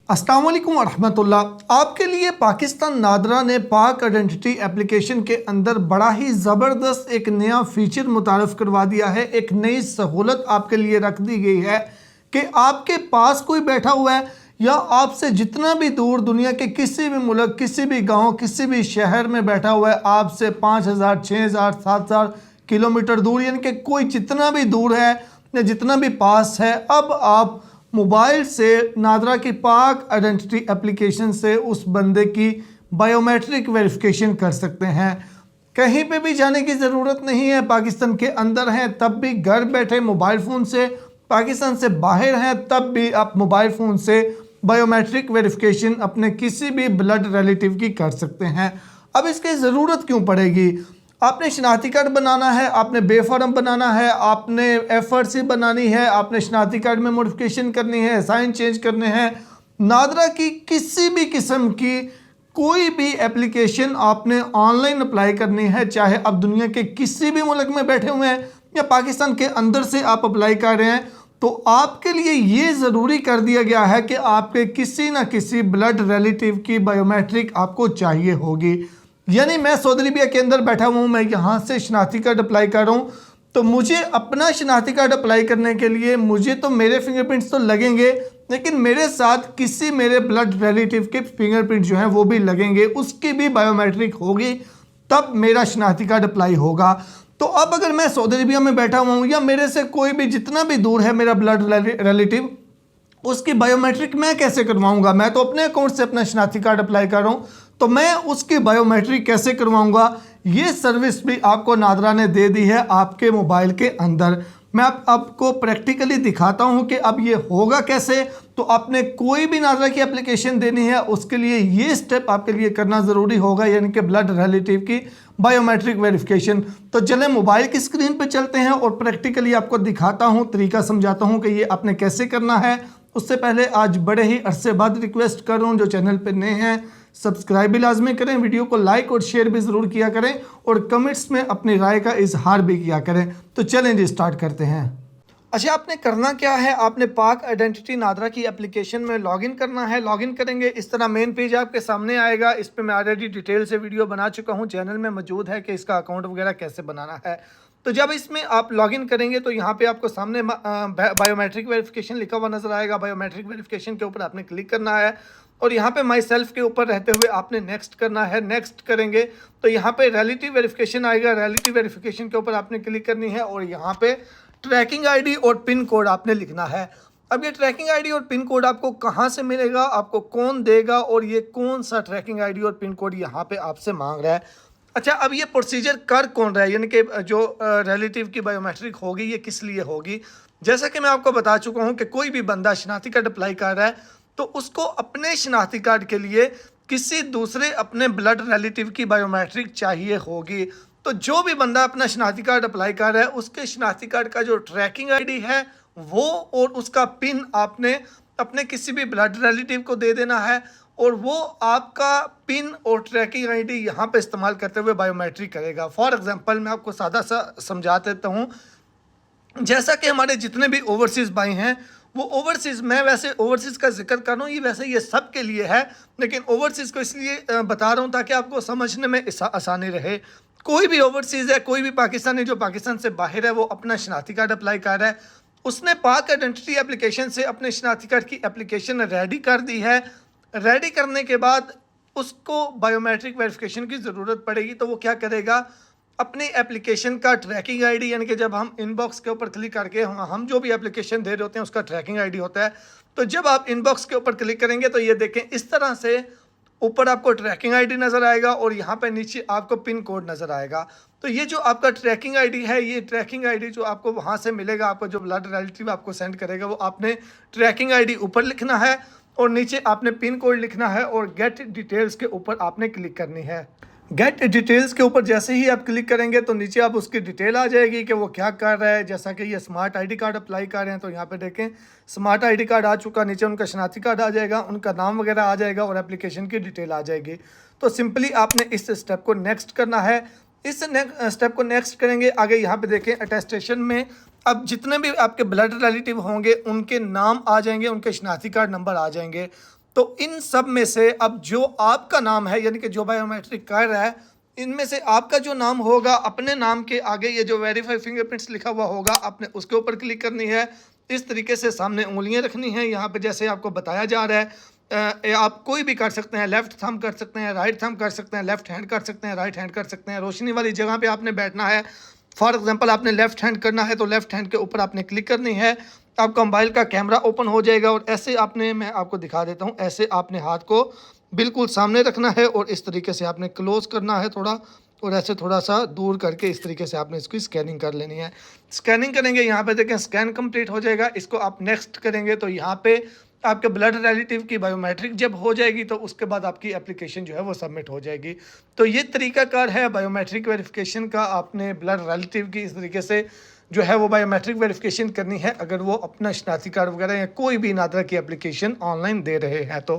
अस्सलाम वालेकुम वरहमतुल्लाह। आपके लिए पाकिस्तान नादरा ने पाक आइडेंटिटी एप्लीकेशन के अंदर बड़ा ही ज़बरदस्त एक नया फ़ीचर मुतारफ़ करवा दिया है। एक नई सहूलत आपके लिए रख दी गई है कि आपके पास कोई बैठा हुआ है या आपसे जितना भी दूर दुनिया के किसी भी मुल्क, किसी भी गांव, किसी भी शहर में बैठा हुआ है, आपसे 5000, 6000, 7000 किलोमीटर दूर, यानी कि कोई जितना भी दूर है या जितना भी पास है, अब आप मोबाइल से नादरा की पाक आइडेंटिटी एप्लीकेशन से उस बंदे की बायोमेट्रिक वेरिफिकेशन कर सकते हैं। कहीं पे भी जाने की ज़रूरत नहीं है। पाकिस्तान के अंदर हैं तब भी घर बैठे मोबाइल फ़ोन से, पाकिस्तान से बाहर हैं तब भी आप मोबाइल फ़ोन से बायोमेट्रिक वेरिफिकेशन अपने किसी भी ब्लड रिलेटिव की कर सकते हैं। अब इसकी ज़रूरत क्यों पड़ेगी? आपने शनाख्ती कार्ड बनाना है, आपने बेफार्म बनाना है, आपने FRC बनानी है, आपने शनाख्ती कार्ड में मॉडिफिकेशन करनी है, साइन चेंज करने हैं, नादरा की किसी भी किस्म की कोई भी एप्लीकेशन आपने ऑनलाइन अप्लाई करनी है, चाहे आप दुनिया के किसी भी मुल्क में बैठे हुए हैं या पाकिस्तान के अंदर से आप अप्लाई कर रहे हैं, तो आपके लिए ये ज़रूरी कर दिया गया है कि आपके किसी ना किसी ब्लड रिलेटिव की बायोमेट्रिक आपको चाहिए होगी। यानी मैं सऊदी अरबिया के अंदर बैठा हुआ हूँ, मैं यहाँ से शनाख्ती कार्ड अप्लाई कर रहा हूँ, तो मुझे अपना शनाख्ती कार्ड अप्लाई करने के लिए मुझे तो मेरे फिंगरप्रिंट्स तो लगेंगे, लेकिन मेरे साथ किसी मेरे ब्लड रिलेटिव के फिंगरप्रिंट जो हैं वो भी लगेंगे, उसकी भी बायोमेट्रिक होगी, तब मेरा शनाख्ती कार्ड अप्लाई होगा। तो अब अगर मैं सऊदी अरबिया में बैठा हुआ हूँ या मेरे से कोई भी जितना भी दूर है मेरा ब्लड रिलेटिव, उसकी बायोमेट्रिक मैं कैसे करवाऊंगा? मैं तो अपने अकाउंट से अपना शनाख्ती कार्ड अप्लाई कर रहा हूँ, तो मैं उसकी बायोमेट्रिक कैसे करवाऊंगा? ये सर्विस भी आपको नादरा ने दे दी है आपके मोबाइल के अंदर। मैं आपको प्रैक्टिकली दिखाता हूं कि अब ये होगा कैसे। तो आपने कोई भी नादरा की एप्लीकेशन देनी है, उसके लिए ये स्टेप आपके लिए करना ज़रूरी होगा, यानी कि ब्लड रिलेटिव की बायोमेट्रिक वेरिफिकेशन। तो चलें मोबाइल की स्क्रीन पर चलते हैं और प्रैक्टिकली आपको दिखाता हूँ, तरीका समझाता हूँ कि ये आपने कैसे करना है। उससे पहले आज बड़े ही अरसे बाद रिक्वेस्ट कर रहा हूँ, जो चैनल पर नए हैं सब्सक्राइब भी लाजमी करें, वीडियो को लाइक और शेयर भी ज़रूर किया करें और कमेंट्स में अपनी राय का इजहार भी किया करें। तो चलें जी स्टार्ट करते हैं। अच्छा, आपने करना क्या है, आपने पाक आइडेंटिटी नादरा की एप्लीकेशन में लॉगिन करना है। लॉगिन करेंगे, इस तरह मेन पेज आपके सामने आएगा। इस पर मैं ऑलरेडी डिटेल से वीडियो बना चुका हूँ, चैनल में मौजूद है कि इसका अकाउंट वगैरह कैसे बनाना है। तो जब इसमें आप लॉगिन करेंगे तो यहाँ पे आपको सामने बायोमेट्रिक वेरिफिकेशन लिखा हुआ नजर आएगा। बायोमेट्रिक वेरिफिकेशन के ऊपर आपने क्लिक करना है और यहाँ पे माई सेल्फ के ऊपर रहते हुए आपने नेक्स्ट करना है। नेक्स्ट करेंगे तो यहाँ पे रिलेटिव वेरिफिकेशन आएगा। रिलेटिव वेरिफिकेशन के ऊपर आपने क्लिक करनी है और यहाँ पे ट्रैकिंग आईडी और पिन कोड आपने लिखना है। अब ये ट्रैकिंग आईडी और पिन कोड आपको कहाँ से मिलेगा, आपको कौन देगा और ये कौन सा ट्रैकिंग आईडी और पिन कोड यहाँ पे आपसे मांग रहा है? अच्छा, अब ये प्रोसीजर कर कौन रहा है, यानी कि जो रिलेटिव की बायोमेट्रिक होगी ये किस लिए होगी? जैसा कि मैं आपको बता चुका हूँ कि कोई भी बंदा शनाख्ती कार्ड अप्लाई कर रहा है तो उसको अपने शनाख्ती कार्ड के लिए किसी दूसरे अपने ब्लड रिलेटिव की बायोमेट्रिक चाहिए होगी। तो जो भी बंदा अपना शनाख्ती कार्ड अप्लाई कर रहा है उसके शनाख्ती कार्ड का जो ट्रैकिंग आईडी है वो और उसका पिन आपने अपने किसी भी ब्लड रिलेटिव को दे देना है और वो आपका पिन और ट्रैकिंग आईडी यहाँ पे इस्तेमाल करते हुए बायोमेट्रिक करेगा। फॉर एग्जांपल मैं आपको सादा सा समझा देता हूँ। जैसा कि हमारे जितने भी ओवरसीज़ भाई हैं वो ओवरसीज़, मैं वैसे ओवरसीज़ का जिक्र कर रहा हूँ, ये वैसे ये सब के लिए है, लेकिन ओवरसीज़ को इसलिए बता रहा हूँ ताकि आपको समझने में आसानी रहे। कोई भी ओवरसीज़ है, कोई भी पाकिस्तानी जो पाकिस्तान से बाहर है, वो अपना शनाख्ती कार्ड अप्लाई कर रहा है, उसने पाक आइडेंटिटी एप्लीकेशन से अपने शनाख्ती कार्ड की एप्लीकेशन रेडी कर दी है। रेडी करने के बाद उसको बायोमेट्रिक वेरिफिकेशन की ज़रूरत पड़ेगी। तो वो क्या करेगा, अपनी एप्लीकेशन का ट्रैकिंग आईडी, यानी कि जब हम इनबॉक्स के ऊपर क्लिक करके हम जो भी एप्लीकेशन दे रहे होते हैं उसका ट्रैकिंग आईडी होता है। तो जब आप इनबॉक्स के ऊपर क्लिक करेंगे तो ये देखें इस तरह से ऊपर आपको ट्रैकिंग आईडी नज़र आएगा और यहाँ पे नीचे आपको पिन कोड नज़र आएगा। तो ये जो आपका ट्रैकिंग आईडी है, ये ट्रैकिंग आईडी जो आपको वहाँ से मिलेगा, आपको जो ब्लड रिलेटिव आपको सेंड करेगा, वो आपने ट्रैकिंग आईडी ऊपर लिखना है और नीचे आपने पिन कोड लिखना है और गेट डिटेल्स के ऊपर आपने क्लिक करनी है। गेट डिटेल्स के ऊपर जैसे ही आप क्लिक करेंगे तो नीचे आप उसकी डिटेल आ जाएगी कि वो क्या कर रहा है। जैसा कि ये स्मार्ट आईडी कार्ड अप्लाई कर रहे हैं तो यहाँ पे देखें स्मार्ट आईडी कार्ड आ चुका, नीचे उनका शनाख्ती कार्ड आ जाएगा, उनका नाम वगैरह आ जाएगा और एप्लीकेशन की डिटेल आ जाएगी। तो सिंपली आपने इस स्टेप को नेक्स्ट करना है। इस स्टेप को नेक्स्ट करेंगे, आगे यहाँ पे देखें अटेस्टेशन में अब जितने भी आपके ब्लड रिलेटिव होंगे उनके नाम आ जाएंगे, उनके शनाख्ती कार्ड नंबर आ जाएंगे। तो इन सब में से अब जो आपका नाम है, यानी कि जो बायोमेट्रिक कर रहा है, इनमें से आपका जो नाम होगा, अपने नाम के आगे ये जो वेरीफाई फिंगरप्रिंट्स लिखा हुआ होगा, आपने उसके ऊपर क्लिक करनी है। इस तरीके से सामने उंगलियां रखनी है यहाँ पे, जैसे आपको बताया जा रहा है। आप कोई भी कर सकते हैं, लेफ्ट थंब कर सकते हैं, राइट थंब कर सकते हैं, लेफ्ट हैंड कर सकते हैं, राइट हैंड कर सकते हैं। रोशनी वाली जगह पे आपने बैठना है। फॉर एग्जांपल आपने लेफ्ट हैंड करना है तो लेफ्ट हैंड के ऊपर आपने क्लिक करनी है। आपका मोबाइल का कैमरा ओपन हो जाएगा और ऐसे आपने, मैं आपको दिखा देता हूँ, ऐसे आपने हाथ को बिल्कुल सामने रखना है और इस तरीके से आपने क्लोज करना है थोड़ा, और ऐसे थोड़ा सा दूर करके इस तरीके से आपने इसकी स्कैनिंग कर लेनी है। स्कैनिंग करेंगे, यहाँ पे देखें स्कैन कंप्लीट हो जाएगा। इसको आप नेक्स्ट करेंगे तो यहाँ पे आपके ब्लड रिलेटिव की बायोमेट्रिक जब हो जाएगी तो उसके बाद आपकी एप्लीकेशन जो है वो सबमिट हो जाएगी। तो ये तरीकाकार है बायोमेट्रिक वेरिफिकेशन का। आपने ब्लड रिलेटिव की इस तरीके से जो है वो बायोमेट्रिक वेरिफिकेशन करनी है, अगर वो अपना शनाख्ती कार्ड वगैरह या कोई भी नादरा की एप्लीकेशन ऑनलाइन दे रहे हैं तो।